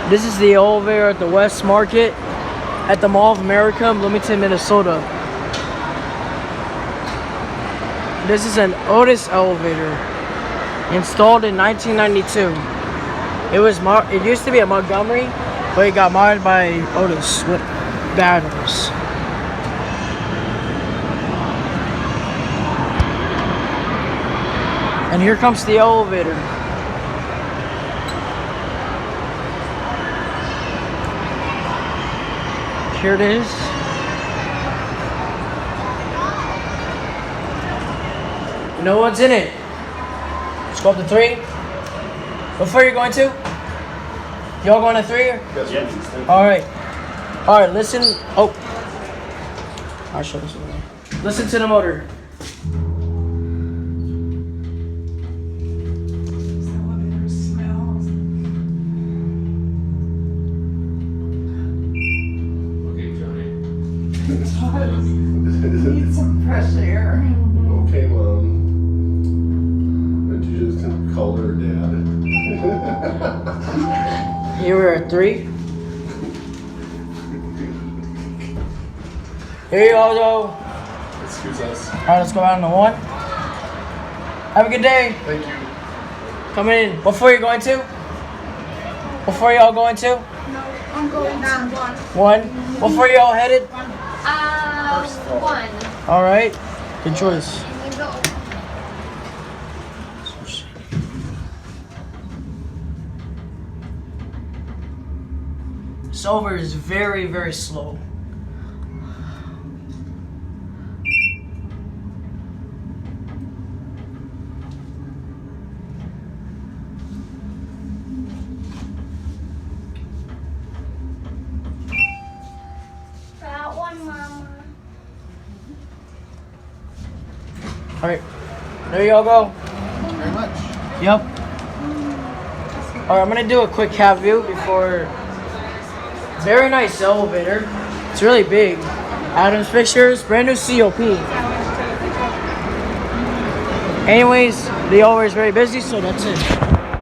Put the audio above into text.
This is the elevator at the West Market at the Mall of America in Bloomington, Minnesota. This is an Otis elevator installed in 1992. It used to be a Montgomery, but it got modded by Otis with batteries. And here comes the elevator. Here it is. No one's in it. Let's go up to 3. Before you're going to? Y'all going to 3? Yes. Alright, listen. Oh. I'll show this one. Listen to the motor. Need some fresh air. Okay, Mom. But you just called her Dad. Here we're at 3. Here you go. Excuse us. Alright, let's go out on the 1. Have a good day. Thank you. Coming in. Before you're going to? Before y'all going to? No, I'm going down 1. 1. Before y'all headed? 1. Alright. Good choice. This over is very, very slow. That one, Mama. Alright. There y'all go. Very much. Yep. Alright, I'm gonna do a quick cab view before. Very nice elevator. It's really big. Adam's Pictures, brand new COP. Anyways, the elevator is very busy, so that's it.